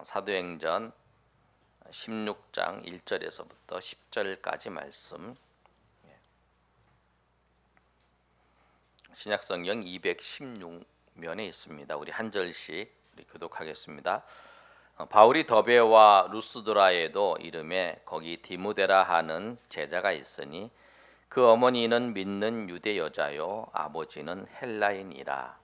사도행전 16장 1절에서부터 10절까지 말씀, 신약성경 216면에 있습니다. 우리 한 절씩 교독하겠습니다. 바울이 더베와 루스드라에도 이름에 거기 디모데라 하는 제자가 있으니 그 어머니는 믿는 유대 여자요 아버지는 헬라인이라.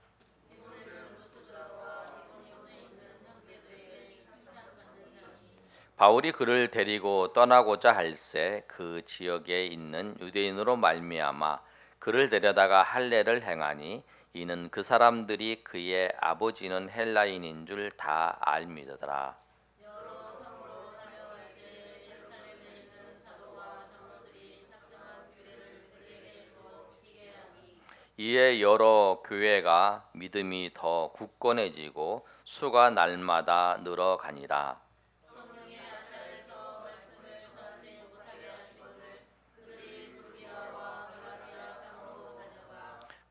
바울이 그를 데리고 떠나고자 할새 그 지역에 있는 유대인으로 말미암아 그를 데려다가 할례를 행하니 이는 그 사람들이 그의 아버지는 헬라인인 줄 다 알미더라. 이에 여러 교회가 믿음이 더 굳건해지고 수가 날마다 늘어가니라.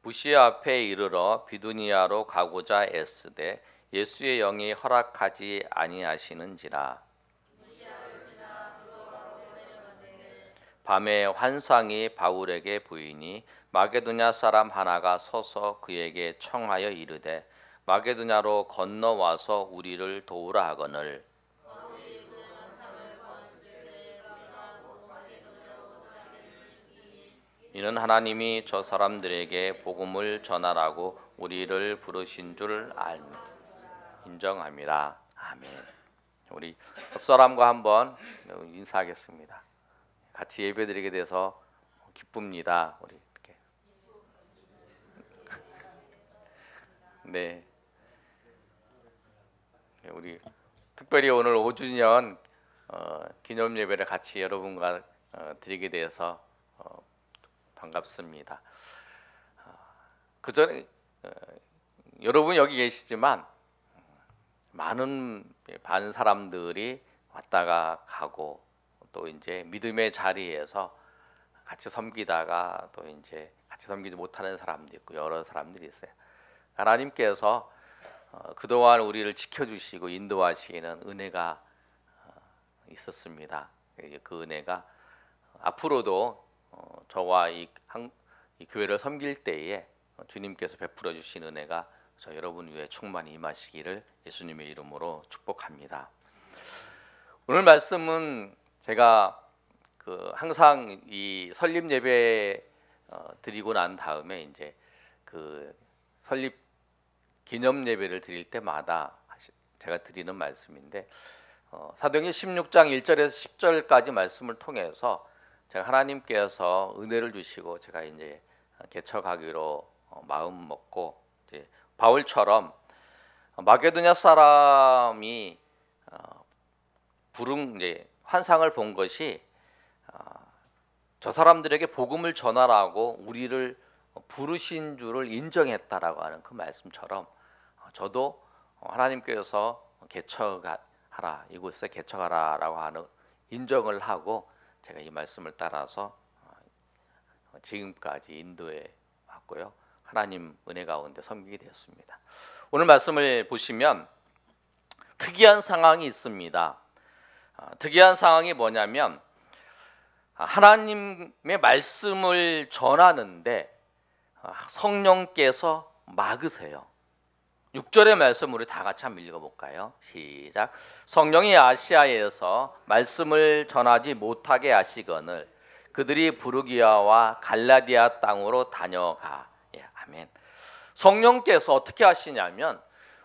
무시아 앞에 이르러 비두니아로 가고자 애쓰되 예수의 영이 허락하지 아니하시는지라. 밤에 환상이 바울에게 보이니 마게도냐 사람 하나가 서서 그에게 청하여 이르되 마게도냐로 건너와서 우리를 도우라 하거늘. 이는 하나님이 저 사람들에게 복음을 전하라고 우리를 부르신 줄 인정합니다. 아멘. 우리 옆 사람과 한번 인사하겠습니다. 같이 예배드리게 돼서 기쁩니다. 우리 이렇게. 네. 우리 특별히 오늘 5주년 기념 예배를 같이 여러분과 드리게 돼서 반갑습니다. 그 전에 여러분 여기 계시지만 많은 사람들이 왔다가 가고 또 이제 믿음의 자리에서 같이 섬기다가 또 이제 같이 섬기지 못하는 사람도 있고 여러 사람들이 있어요. 하나님께서 그동안 우리를 지켜주시고 인도하시는 은혜가 있었습니다. 그 은혜가 앞으로도 저와 이 교회를 섬길 때에 주님께서 베풀어 주신 은혜가 저 여러분 위에 충만히 임하시기를 예수님의 이름으로 축복합니다. 오늘 말씀은 제가 항상 이 설립 예배 드리고 난 다음에 이제 그 설립 기념 예배를 드릴 때마다 제가 드리는 말씀인데 사도행전 16장 1절에서 10절까지 말씀을 통해서 제가 하나님께서 은혜를 주시고 제가 이제 개척하기로 마음 먹고 이제 바울처럼 마게도냐 사람이 부른 이제 환상을 본 것이 저 사람들에게 복음을 전하라고 우리를 부르신 줄을 인정했다라고 하는 그 말씀처럼 저도 하나님께서 개척하라, 이곳에 개척하라라고 하는 인정을 하고 제가 이 말씀을 따라서 지금까지 인도해 왔고요. 하나님 은혜 가운데 섬기게 되었습니다. 오늘 말씀을 보시면 특이한 상황이 있습니다. 특이한 상황이 뭐냐면 하나님의 말씀을 전하는데 성령께서 막으세요. 6절의 말씀 우리 다 같이 한번 읽어볼까요? 시작. 성령이 아시아에서 말씀을 전하지 못하게 하시거늘 그들이 부르기아와 갈라디아 땅으로 다녀가. 아멘. 성령께서 어떻게 하시냐면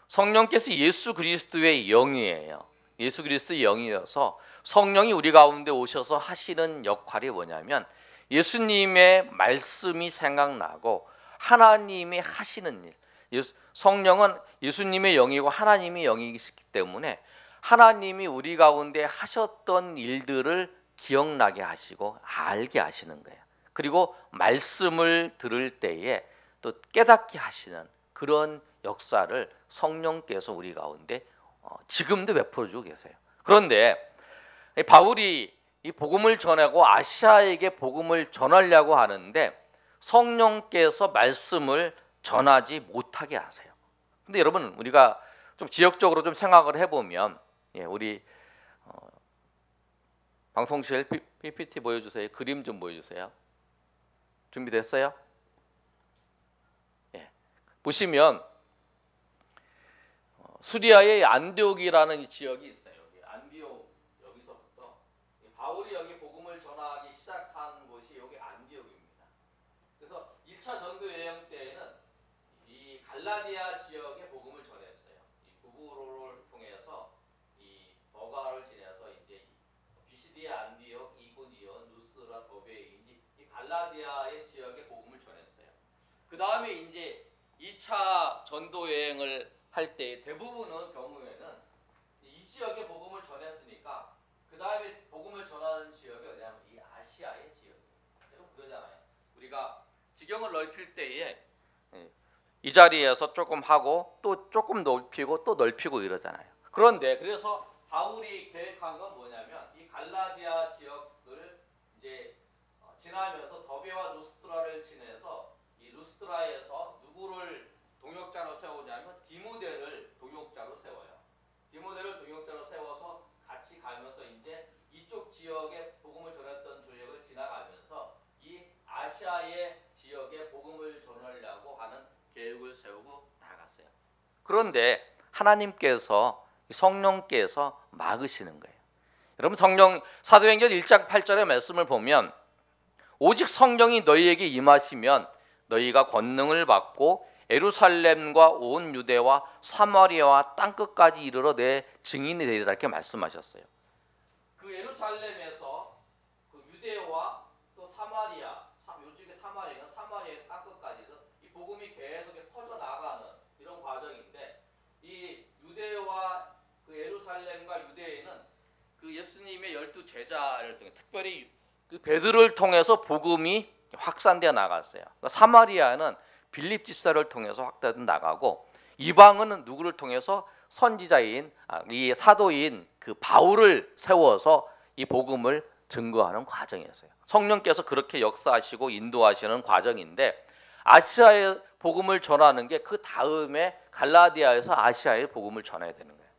성령께서 예수 그리스도의 영이에요. 예수 그리스도의 영이어서 성령이 우리 가운데 오셔서 하시는 역할이 뭐냐면 예수님의 말씀이 생각나고 하나님이 하시는 일. 성령은 예수님의 영이고 하나님의 영이시기 때문에 하나님이 우리 가운데 하셨던 일들을 기억나게 하시고 알게 하시는 거예요. 그리고 말씀을 들을 때에 또 깨닫게 하시는 그런 역사를 성령께서 우리 가운데 지금도 베풀어주고 계세요. 그런데 바울이 이 복음을 전하고 아시아에게 복음을 전하려고 하는데 성령께서 말씀을 전하지 못하게 하세요. 근데 여러분 우리가 좀 지역적으로 좀 생각을 해보면 우리 방송실 PPT 보여주세요. 그림 좀 보여주세요. 준비됐어요? 보시면 수리아의 안디옥이라는 이 지역이 있어요. 여기 안디옥, 여기서부터 바울이 여기 복음을 전하기 시작한 곳이 여기 안디옥입니다. 그래서 1차 전도 여행 때에는 이 갈라디아 지역에 복음을 전했어요. 이 구부로를 통해서 이 버가를 지내서 이제 비시디아, 안디옥, 이고니온, 루스라, 더베이 이 갈라디아의 지역에 복음을 전했어요. 그 다음에 이제 2차 전도 여행을 할 때 대부분의 경우에는 이 지역에 복음을 전했으니까 그 다음에 복음을 전하는 지역이 어디냐면 이 아시아의 지역이에요. 여러분 그러잖아요. 우리가 지경을 넓힐 때에 이 자리에서 조금 하고 또 조금 넓히고 또 넓히고 이러잖아요. 그런데 그래서 바울이 계획한 건 뭐냐면 이 갈라디아 지역을 이제 지나면서 더베와 루스트라를 지내서 이 루스트라에서 누구를 동역자로 세우냐면 디모데를 동역자로 세워요. 디모데를 동역자로 세워서 같이 가면서 이제 이쪽 지역에 복음을 전했던 지역을 지나가면서 이 아시아의 지역에 복음을 전하려고 하는 계획을 세우고 나갔어요. 그런데 하나님께서 성령께서 막으시는 거예요. 여러분 성령 사도행전 1장 8절의 말씀을 보면 오직 성령이 너희에게 임하시면 너희가 권능을 받고 예루살렘과 온 유대와 사마리아와 땅끝까지 이르러 내 증인이 되리라 이렇게 말씀하셨어요. 그 예루살렘에서 그 유대와 또 사마리아, 요즘에 사마리아의 땅끝까지 이 복음이 계속 퍼져 나가는 이런 과정인데 이 유대와 그 예루살렘과 유대에는 그 예수님의 12 제자를 통해 특별히 그 베드로를 통해서 복음이 확산되어 나갔어요. 그러니까 사마리아는 빌립 집사를 통해서 확대돼 나가고 이방은 누구를 통해서 선지자인 이 사도인 그 바울을 세워서 이 복음을 증거하는 과정이었어요. 성령께서 그렇게 역사하시고 인도하시는 과정인데 아시아의 복음을 전하는 게 그 다음에 갈라디아에서 아시아의 복음을 전해야 되는 거예요.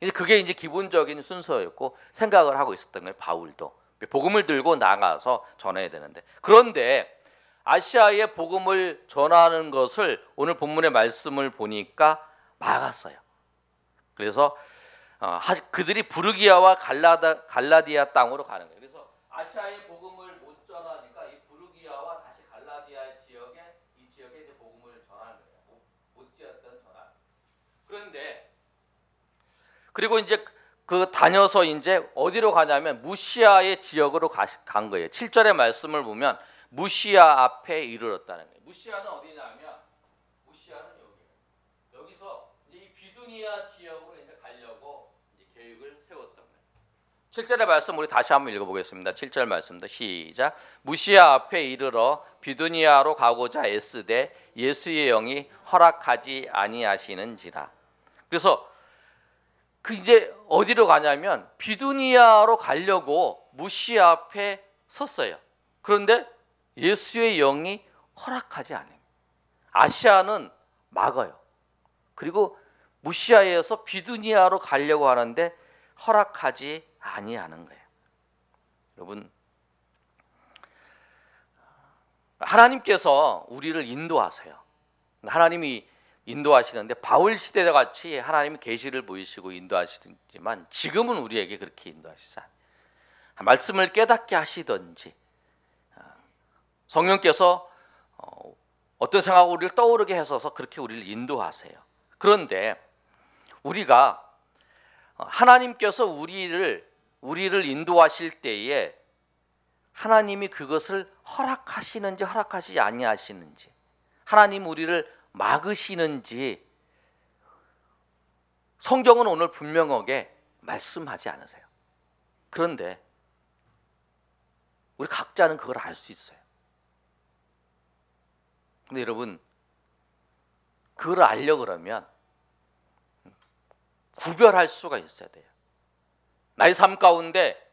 이제 그게 이제 기본적인 순서였고 생각을 하고 있었던 거예요. 바울도 복음을 들고 나가서 전해야 되는데 그런데 아시아의 복음을 전하는 것을 오늘 본문의 말씀을 보니까 막았어요. 그래서 그들이 부르기아와 갈라디아 땅으로 가는 거예요. 그래서 아시아의 복음을 못 전하니까 이 부르기아와 다시 갈라디아 지역에 이제 복음을 전하는 거예요. 못 지었던 전환. 그런데 그리고 이제 그 다녀서 이제 어디로 가냐면 무시아의 지역으로 간 거예요. 7절의 말씀을 보면 무시아 앞에 이르렀다는 거예요. 무시아는 어디냐면 무시아는 여기예요. 여기서 이제 이 비두니아 지역으로 이제 가려고 이제 계획을 세웠던 거예요. 7절의 말씀 우리 다시 한번 읽어보겠습니다. 7절 말씀도 시작. 무시아 앞에 이르러 비두니아로 가고자 애쓰되 예수의 영이 허락하지 아니하시는지라. 그래서 그 이제 어디로 가냐면 비두니아로 가려고 무시아 앞에 섰어요. 그런데 예수의 영이 허락하지 않아요. 아시아는 막아요. 그리고 무시아에서 비두니아로 가려고 하는데 허락하지 아니하는 거예요. 여러분, 하나님께서 우리를 인도하세요. 하나님이 인도하시는데 바울 시대 같이 하나님이 계시를 보이시고 인도하시지만 지금은 우리에게 그렇게 인도하시지 않아요. 말씀을 깨닫게 하시든지 성령께서 어떤 생각을 우리를 떠오르게 하셔서 그렇게 우리를 인도하세요. 그런데 우리가 하나님께서 우리를 인도하실 때에 하나님이 그것을 허락하시는지 허락하시지 아니하시는지 하나님 우리를 막으시는지 성경은 오늘 분명하게 말씀하지 않으세요. 그런데 우리 각자는 그걸 알 수 있어요. 근데 여러분 그걸 알려고 그러면 구별할 수가 있어야 돼요. 나의 삶 가운데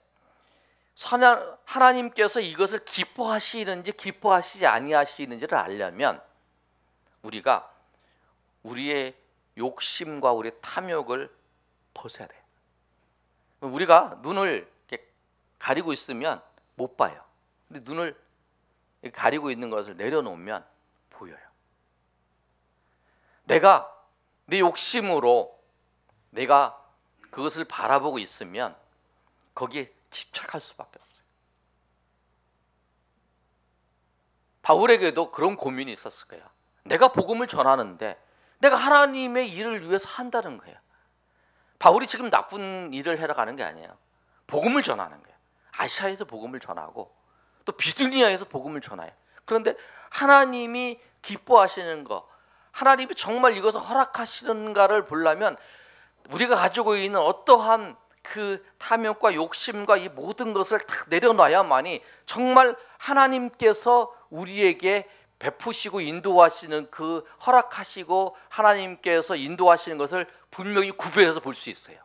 하나님께서 이것을 기뻐하시는지 기뻐하시지 아니하시는지를 알려면 우리가 우리의 욕심과 우리의 탐욕을 벗어야 돼요. 우리가 눈을 이렇게 가리고 있으면 못 봐요. 근데 눈을 가리고 있는 것을 내려놓으면 보여요. 내가 내 욕심으로 내가 그것을 바라보고 있으면 거기에 집착할 수밖에 없어요. 바울에게도 그런 고민이 있었을 거예요. 내가 복음을 전하는데 내가 하나님의 일을 위해서 한다는 거예요. 바울이 지금 나쁜 일을 해러 가는 게 아니에요. 복음을 전하는 거예요. 아시아에서 복음을 전하고 또 비두니아에서 복음을 전해요. 그런데 하나님이 기뻐하시는 거, 하나님이 정말 이것을 허락하시는가를 보려면 우리가 가지고 있는 어떠한 그 탐욕과 욕심과 이 모든 것을 다 내려놔야만이 정말 하나님께서 우리에게 베푸시고 인도하시는 그 허락하시고 하나님께서 인도하시는 것을 분명히 구별해서 볼 수 있어요.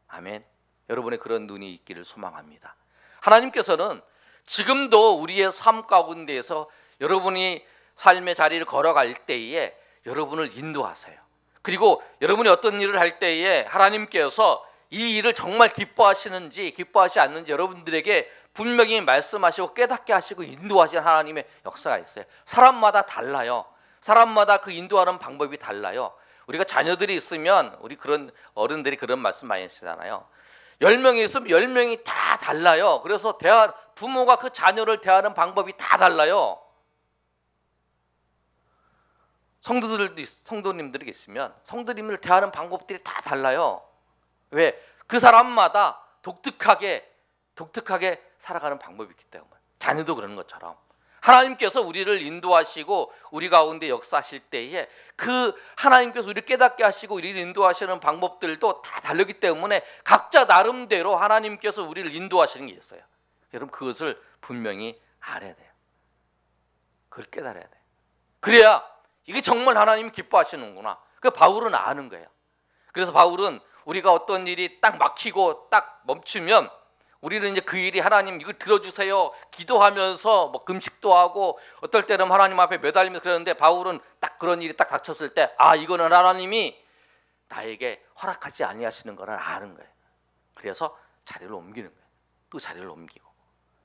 아멘. 여러분의 그런 눈이 있기를 소망합니다. 하나님께서는 지금도 우리의 삶 가운데에서 여러분이 삶의 자리를 걸어갈 때에 여러분을 인도하세요. 그리고 여러분이 어떤 일을 할 때에 하나님께서 이 일을 정말 기뻐하시는지 기뻐하지 않는지 여러분들에게 분명히 말씀하시고 깨닫게 하시고 인도하시는 하나님의 역사가 있어요. 사람마다 달라요. 사람마다 그 인도하는 방법이 달라요. 우리가 자녀들이 있으면 우리 그런 어른들이 그런 말씀 많이 하시잖아요. 10명이 있으면 10명이 다 달라요. 그래서 부모가 그 자녀를 대하는 방법이 다 달라요. 성도님들이 계시면 성도님들 대하는 방법들이 다 달라요. 왜? 그 사람마다 독특하게 살아가는 방법이 있기 때문에. 자녀도 그런 것처럼 하나님께서 우리를 인도하시고 우리 가운데 역사하실 때에 그 하나님께서 우리를 깨닫게 하시고 우리를 인도하시는 방법들도 다 다르기 때문에 각자 나름대로 하나님께서 우리를 인도하시는 게 있어요. 여러분 그것을 분명히 알아야 돼요. 그걸 깨달아야 돼요. 그래야 이게 정말 하나님이 기뻐하시는구나. 그 바울은 아는 거예요. 그래서 바울은 우리가 어떤 일이 딱 막히고 딱 멈추면 우리는 이제 그 일이 하나님 이거 들어주세요 기도하면서 뭐 금식도 하고 어떨 때는 하나님 앞에 매달리면서 그러는데 바울은 딱 그런 일이 딱 닥쳤을 때 이거는 하나님이 나에게 허락하지 아니하시는 거를 아는 거예요. 그래서 자리를 옮기는 거예요. 또 자리를 옮기고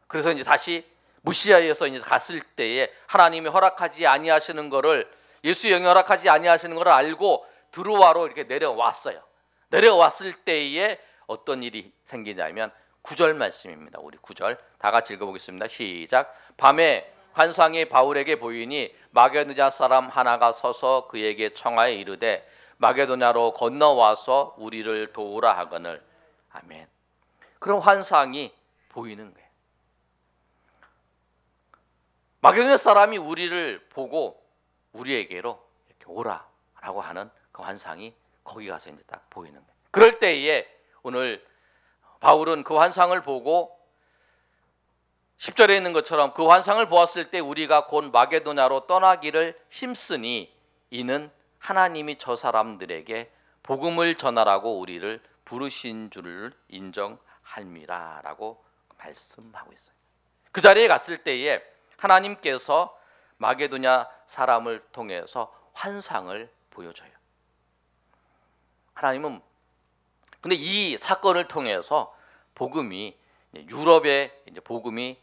그래서 이제 다시 무시아에서 이제 갔을 때에 하나님이 허락하지 아니하시는 거를 예수 영이 허락하지 아니하시는 거를 알고 드로아로 이렇게 내려왔어요. 내려왔을 때에 어떤 일이 생기냐면 9절 말씀입니다. 우리 9절 다 같이 읽어보겠습니다. 시작. 밤에 환상이 바울에게 보이니 마게도냐 사람 하나가 서서 그에게 청하여 이르되 마게도냐로 건너와서 우리를 도우라 하거늘. 아멘. 그런 환상이 보이는 거예요. 마게도냐 사람이 우리를 보고 우리에게로 이렇게 오라라고 하는 그 환상이 거기 가서 이제 딱 보이는 거예요. 그럴 때에 오늘 바울은 그 환상을 보고 10절에 있는 것처럼 그 환상을 보았을 때 우리가 곧 마게도냐로 떠나기를 힘쓰니 이는 하나님이 저 사람들에게 복음을 전하라고 우리를 부르신 줄을 인정할미라라고 말씀하고 있어요. 그 자리에 갔을 때에 하나님께서 마게도냐 사람을 통해서 환상을 보여줘요. 하나님은 근데 이 사건을 통해서 복음이 유럽에 이제 복음이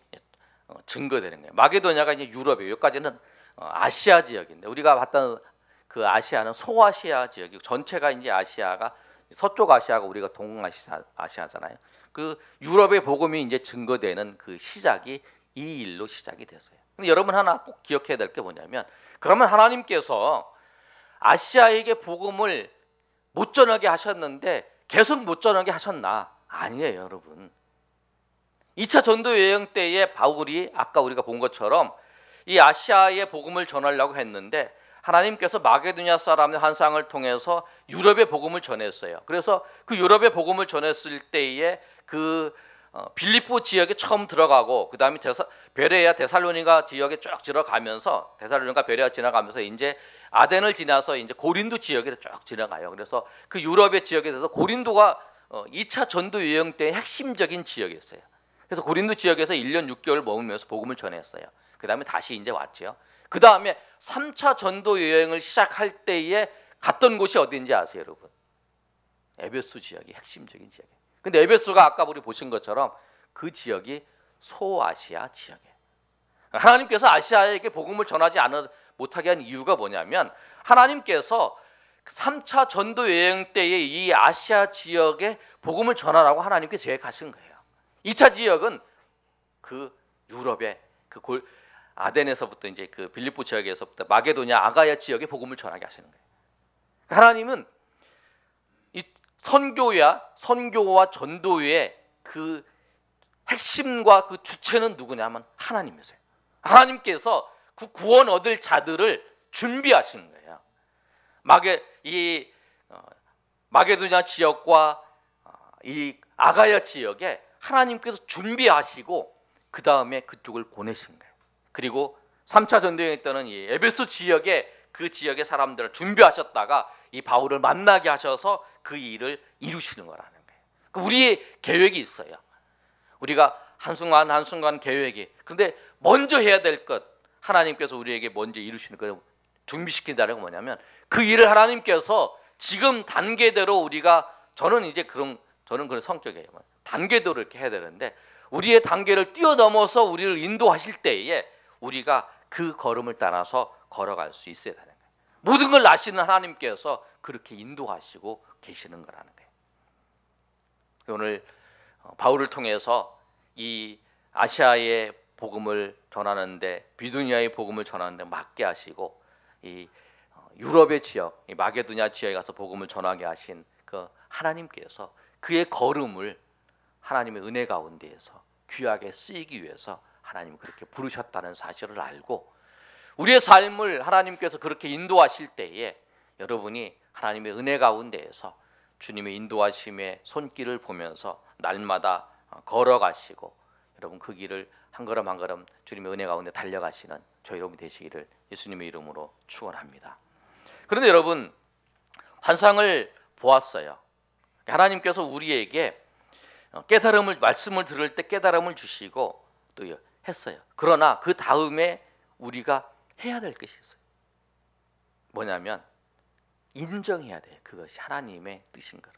증거되는 거예요. 마게도냐가 이제 유럽이에요. 여기까지는 아시아 지역인데 우리가 봤던 그 아시아는 소아시아 지역이고 전체가 이제 아시아가 서쪽 아시아가 우리가 동아시아잖아요. 그 유럽의 복음이 이제 증거되는 그 시작이 이 일로 시작이 됐어요. 근데 여러분 하나 꼭 기억해야 될 게 뭐냐면 그러면 하나님께서 아시아에게 복음을 못 전하게 하셨는데 계속 못 전하게 하셨나? 아니에요, 여러분. 2차 전도 여행 때에 바울이 아까 우리가 본 것처럼 이 아시아에 복음을 전하려고 했는데 하나님께서 마게도냐 사람의 환상을 통해서 유럽의 복음을 전했어요. 그래서 그 유럽의 복음을 전했을 때에 그 빌립보 지역에 처음 들어가고 그 다음에 베레아 데살로니가 지역에 쭉 들어가면서 데살로니가 베레아 지나가면서 이제 아덴을 지나서 이제 고린도 지역에 쭉 지나가요. 그래서 그 유럽의 지역에 대해서 고린도가 2차 전도 여행 때 핵심적인 지역이었어요. 그래서 고린도 지역에서 1년 6개월 머물면서 복음을 전했어요. 그 다음에 다시 이제 왔죠. 그 다음에 3차 전도 여행을 시작할 때에 갔던 곳이 어디인지 아세요, 여러분? 에베소 지역이 핵심적인 지역이에요. 근데 에베소가 아까 우리 보신 것처럼 그 지역이 소아시아 지역이에요. 하나님께서 아시아에게 복음을 전하지 못하게 한 이유가 뭐냐면 하나님께서 3차 전도 여행 때에 이 아시아 지역에 복음을 전하라고 하나님께 계획하신 거예요. 2차 지역은 그 유럽의 그 아덴에서부터 이제 그 빌립보 지역에서부터 마게도냐 아가야 지역에 복음을 전하게 하시는 거예요. 하나님은 이 선교와 전도의 그 핵심과 그 주체는 누구냐면 하나님이세요. 하나님께서 그 구원 얻을 자들을 준비하시는 거예요. 마게도냐 지역과 이 아가야 지역에 하나님께서 준비하시고 그 다음에 그쪽을 보내신 거예요. 그리고 3차 전도여행 때는 이 에베소 지역에 그 지역의 사람들을 준비하셨다가 이 바울을 만나게 하셔서 그 일을 이루시는 거라는 거예요. 우리의 계획이 있어요. 우리가 한순간 한순간 계획이. 근데 먼저 해야 될 것 하나님께서 우리에게 먼저 이루시는 거 준비시킨다는 건 뭐냐면 그 일을 하나님께서 지금 단계대로 우리가 저는 그런 성격이에요. 단계대로 이렇게 해야 되는데 우리의 단계를 뛰어넘어서 우리를 인도하실 때에 우리가 그 걸음을 따라서 걸어갈 수 있어야 되는 거예요. 모든 걸 아시는 하나님께서 그렇게 인도하시고 계시는 거라는 거예요. 오늘 바울을 통해서 이 아시아의 복음을 전하는데 비두니아의 복음을 전하는데 맡게 하시고 이 유럽의 지역, 이 마게도냐 지역에 가서 복음을 전하게 하신 그 하나님께서 그의 걸음을 하나님의 은혜 가운데에서 귀하게 쓰이기 위해서 하나님이 그렇게 부르셨다는 사실을 알고 우리의 삶을 하나님께서 그렇게 인도하실 때에 여러분이 하나님의 은혜 가운데에서 주님의 인도하심의 손길을 보면서 날마다 걸어가시고 여러분 그 길을 한 걸음 한 걸음 주님의 은혜 가운데 달려가시는 저 여러분이 되시기를 예수님의 이름으로 축원합니다. 그런데 여러분 환상을 보았어요. 하나님께서 우리에게 말씀을 들을 때 깨달음을 주시고 또 했어요. 그러나 그 다음에 우리가 해야 될 것이 있어요. 뭐냐면 인정해야 돼요. 그것이 하나님의 뜻인 걸.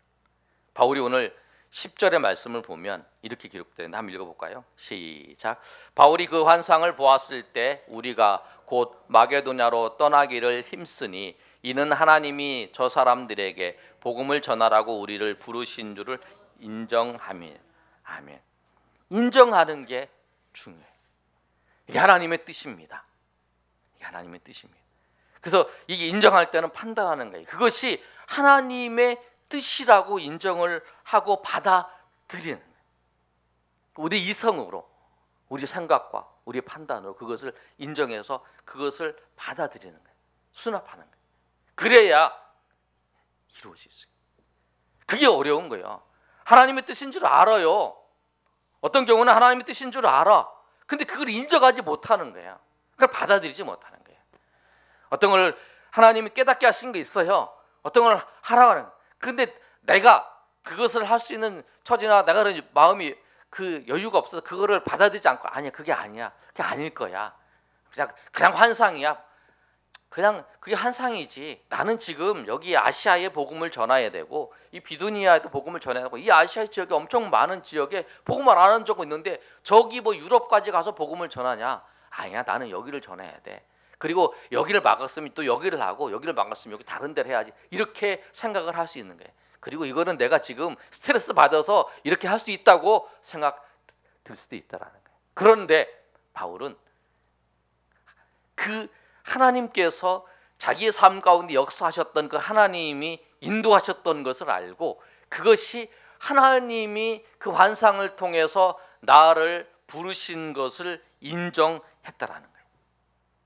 바울이 오늘 10절의 말씀을 보면 이렇게 기록되는데 한번 읽어볼까요? 시작. 바울이 그 환상을 보았을 때 우리가 곧 마게도냐로 떠나기를 힘쓰니 이는 하나님이 저 사람들에게 복음을 전하라고 우리를 부르신 줄을 인정하며. 아멘. 인정하는 게 중요해요. 이게 하나님의 뜻입니다. 이게 하나님의 뜻입니다. 그래서 이게 인정할 때는 판단하는 거예요. 그것이 하나님의 뜻이라고 인정을 하고 받아들이는 거예요. 우리 이성으로, 우리 생각과 우리의 판단으로 그것을 인정해서 그것을 받아들이는 거예요. 수납하는 거예요. 그래야 이루어질 수 있어요. 그게 어려운 거예요. 하나님의 뜻인 줄 알아요. 어떤 경우는 하나님의 뜻인 줄 알아. 근데 그걸 인정하지 못하는 거예요. 그걸 받아들이지 못하는 거예요. 어떤 걸 하나님이 깨닫게 하신 게 있어요. 어떤 걸 하라고 하는 거예요. 근데 내가 그것을 할 수 있는 처지나 내가 마음이 그 여유가 없어서 그거를 받아들이지 않고 아니야 그게 아니야 그게 아닐 거야 그냥 환상이야 그냥 그게 환상이지 나는 지금 여기 아시아에 복음을 전해야 되고 이 비두니아에도 복음을 전해야 되고 이 아시아 지역에 엄청 많은 지역에 복음을 안 하는 적은 있는데 저기 뭐 유럽까지 가서 복음을 전하냐 아니야 나는 여기를 전해야 돼 그리고 여기를 막았으면 또 여기를 하고 여기를 막았으면 여기 다른 데를 해야지 이렇게 생각을 할 수 있는 거예요. 그리고 이거는 내가 지금 스트레스 받아서 이렇게 할 수 있다고 생각 들 수도 있다라는 거예요. 그런데 바울은 그 하나님께서 자기의 삶 가운데 역사하셨던 그 하나님이 인도하셨던 것을 알고 그것이 하나님이 그 환상을 통해서 나를 부르신 것을 인정했다라는 거예요.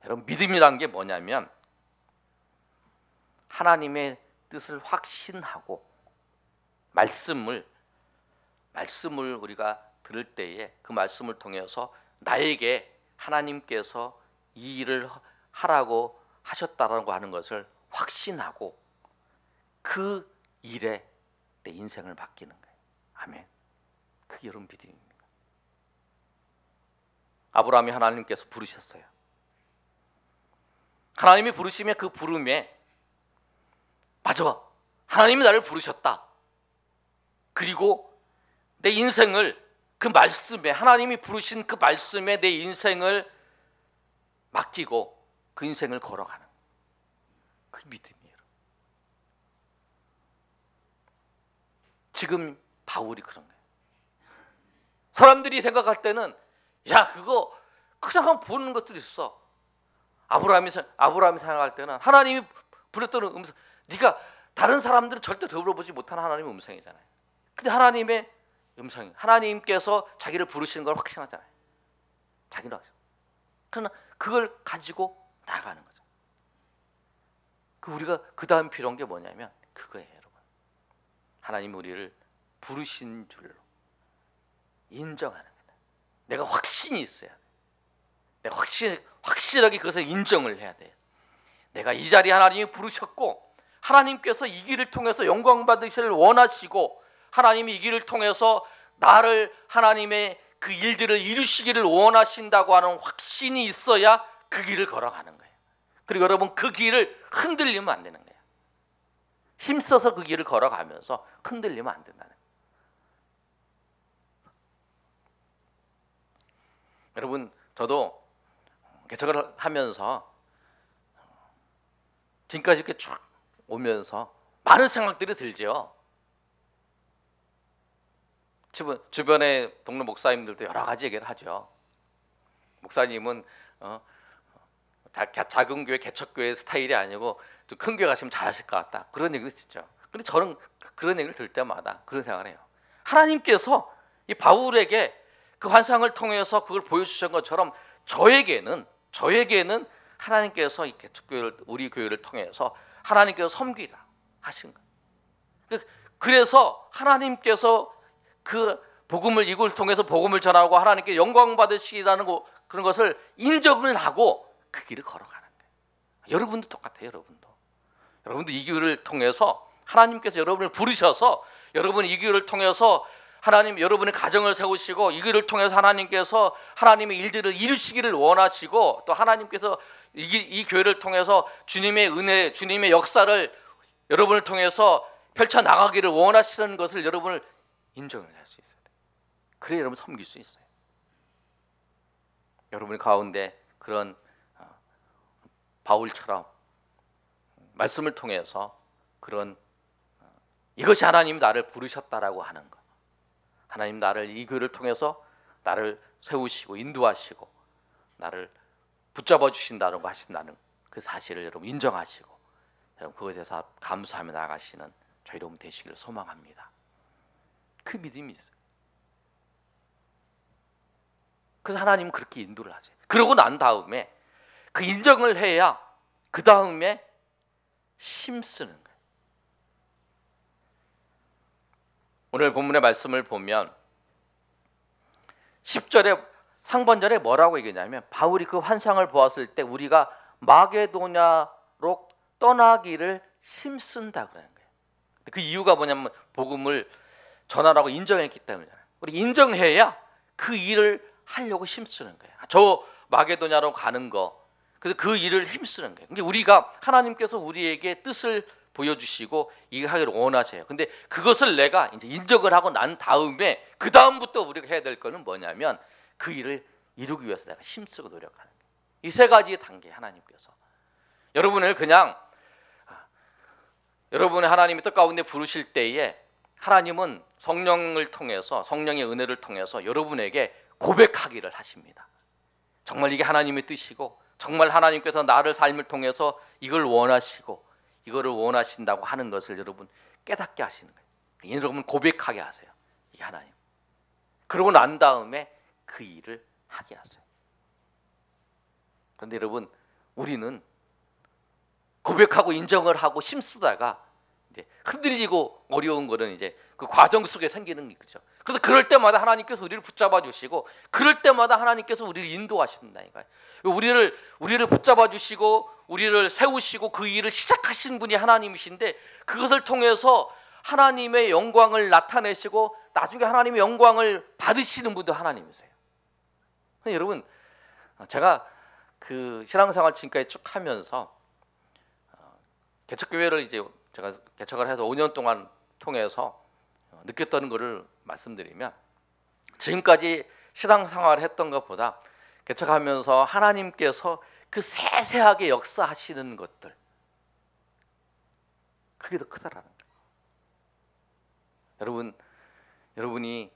여러분 믿음이란 게 뭐냐면 하나님의 뜻을 확신하고 말씀을 우리가 들을 때에 그 말씀을 통해서 나에게 하나님께서 이 일을 하라고 하셨다라고 하는 것을 확신하고 그 일에 내 인생을 맡기는 거예요. 아멘. 그게 여러분 믿음입니다. 아브라함이 하나님께서 부르셨어요. 하나님이 부르시면 그 부름에 맞아 하나님이 나를 부르셨다. 그리고 내 인생을 그 말씀에, 하나님이 부르신 그 말씀에 내 인생을 맡기고 그 인생을 걸어가는 그 믿음이에요. 지금 바울이 그런 거예요. 사람들이 생각할 때는 야, 그거 그냥 보는 것들이 있어. 아브라함이 생각할 때는 하나님이 불렀던 음성, 네가 다른 사람들은 절대 들어보지 못하는 하나님의 음성이잖아요. 근데 하나님의 음성이, 하나님께서 자기를 부르시는 걸 확신하잖아요. 자기는 확신. 그러나 그걸 가지고 나가는 거죠. 우리가 그 다음 필요한 게 뭐냐면 그거예요, 여러분. 하나님이 우리를 부르신 줄로 인정하는 거예요. 내가 확신이 있어야 돼. 내가 확실하게 그것을 인정을 해야 돼요. 내가 이 자리에 하나님이 부르셨고 하나님께서 이 길을 통해서 영광 받으시를 원하시고 하나님이 이 길을 통해서 나를 하나님의 그 일들을 이루시기를 원하신다고 하는 확신이 있어야 그 길을 걸어가는 거예요. 그리고 여러분, 그 길을 흔들리면 안 되는 거예요. 힘써서 그 길을 걸어가면서 흔들리면 안 된다는 거예요. 여러분, 저도 개척을 하면서 지금까지 이렇게 쭉 오면서 많은 생각들이 들죠. 주변에 동료 목사님들도 여러 가지 얘기를 하죠. 목사님은 작은 교회 개척교회 스타일이 아니고 좀 큰 교회 가시면 잘하실 것 같다, 그런 얘기를 듣죠. 근데 저는 그런 얘기를 들을 때마다 그런 생각을 해요. 하나님께서 이 바울에게 그 환상을 통해서 그걸 보여주신 것처럼 저에게는 하나님께서 이 개척교회를, 우리 교회를 통해서 하나님께서 섬기라 하신 거예요. 그래서 하나님께서 그 복음을, 이걸 통해서 복음을 전하고 하나님께 영광 받으시라는 그런 것을 인정을 하고 그 길을 걸어가는 거예요. 여러분도 똑같아요. 여러분도 이 교회를 통해서 하나님께서 여러분을 부르셔서 여러분 이 교회를 통해서 하나님 여러분의 가정을 세우시고 이 길을 통해서 하나님께서 하나님의 일들을 이루시기를 원하시고 또 하나님께서 이 교회를 통해서 주님의 은혜, 주님의 역사를 여러분을 통해서 펼쳐나가기를 원하시는 것을 여러분을 인정을 할 수 있어요. 그래야 여러분 섬길 수 있어요. 여러분 가운데 그런 바울처럼 말씀을 통해서 그런 이것이 하나님 나를 부르셨다라고 하는 것, 하나님 나를 이 교회를 통해서 나를 세우시고 인도하시고 나를 붙잡아 주신다는 거 하신다는 그 사실을 여러분 인정하시고 여러분 그것에 대해서 감사하며 나가시는 저희 여러분 되시기를 소망합니다. 그 믿음이 있어요. 그래서 하나님은 그렇게 인도를 하세요. 그러고 난 다음에 그 인정을 해야 그 다음에 힘쓰는 거예요. 오늘 본문의 말씀을 보면 10절에 상반절에 뭐라고 얘기하냐면 바울이 그 환상을 보았을 때 우리가 마게도냐로 떠나기를 힘쓴다고 하는 거예요. 그 이유가 뭐냐면 복음을 전하라고 인정했기 때문이잖아요. 우리 인정해야 그 일을 하려고 힘쓰는 거예요. 저 마게도냐로 가는 거, 그래서 그 일을 힘쓰는 거예요. 근데 우리가 하나님께서 우리에게 뜻을 보여주시고 이거 하기를 원하세요. 근데 그것을 내가 이제 인정을 하고 난 다음에 그 다음부터 우리가 해야 될 거는 뭐냐면 그 일을 이루기 위해서 내가 힘쓰고 노력하는 거예요. 이 세 가지 단계 하나님께서 여러분을 그냥 여러분의 하나님의 뜻 가운데 부르실 때에 하나님은 성령을 통해서 성령의 은혜를 통해서 여러분에게 고백하기를 하십니다. 정말 이게 하나님의 뜻이고 정말 하나님께서 나를 삶을 통해서 이걸 원하시고 이거를 원하신다고 하는 것을 여러분 깨닫게 하시는 거예요. 여러분 고백하게 하세요. 이게 하나님. 그러고 난 다음에 그 일을 하게 하세요. 그런데 여러분 우리는 고백하고 인정을 하고 힘쓰다가 이제 흔들리고 어려운 거는 이제 그 과정 속에 생기는 거죠. 그래서 그럴 때마다 하나님께서 우리를 붙잡아 주시고 그럴 때마다 하나님께서 우리를 인도하신다니까요. 우리를 붙잡아 주시고 우리를 세우시고 그 일을 시작하신 분이 하나님이신데 그것을 통해서 하나님의 영광을 나타내시고 나중에 하나님의 영광을 받으시는 분도 하나님이세요. 여러분 제가 그 신앙생활 지금까지 쭉 하면서 개척교회를 이제 제가 개척을 해서 5년 동안 통해서 느꼈던 것을 말씀드리면, 지금까지 신앙생활을 했던 것보다 개척하면서 하나님께서 그 세세하게 역사하시는 것들, 그게 더 크다라는 거예요. 여러분이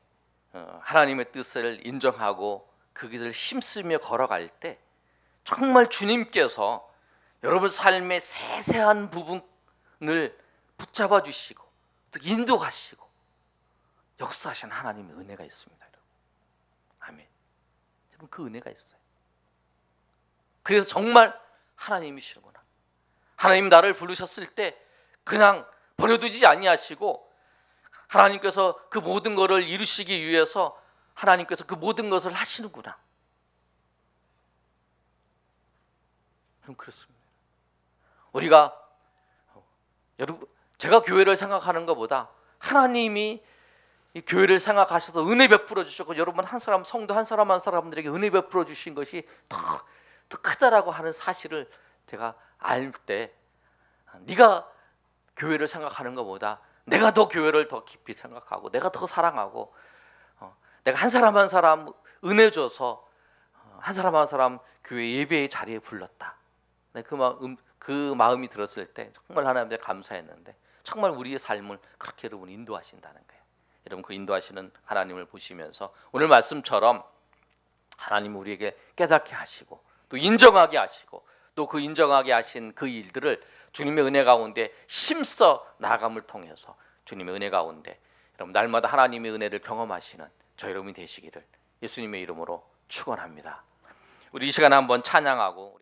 하나님의 뜻을 인정하고 그 길을 힘쓰며 걸어갈 때 정말 주님께서 여러분 삶의 세세한 부분을 붙잡아 주시고 또 인도하시고 역사하시는 하나님의 은혜가 있습니다. 여러분. 아멘. 여러분, 그 은혜가 있어요. 그래서 정말 하나님이시구나. 하나님 나를 부르셨을 때 그냥 버려두지 아니하시고 하나님께서 그 모든 것을 이루시기 위해서 하나님께서 그 모든 것을 하시는구나. 그렇습니다. 우리가 여러분, 제가 교회를 생각하는 것보다 하나님이 이 교회를 생각하셔서 은혜 베풀어 주셨고, 여러분 한 사람, 성도 한 사람 한 사람들에게 은혜 베풀어 주신 것이 더 크다라고 하는 사실을 제가 알 때, 네가 교회를 생각하는 것보다 내가 더 교회를 더 깊이 생각하고 내가 더 사랑하고 내가 한 사람 한 사람 은혜 줘서 한 사람 한 사람 교회 예배의 자리에 불렀다. 그 마음이 들었을 때 정말 하나님께 감사했는데, 정말 우리의 삶을 그렇게 여러분 인도하신다는 거예요. 여러분, 그 인도하시는 하나님을 보시면서 오늘 말씀처럼 하나님 우리에게 깨닫게 하시고 또 인정하게 하시고 또 그 인정하게 하신 그 일들을 주님의 은혜 가운데 힘써 나아감을 통해서 주님의 은혜 가운데 여러분 날마다 하나님의 은혜를 경험하시는 저 여러분이 되시기를 예수님의 이름으로 축원합니다. 우리 이 시간에 한번 찬양하고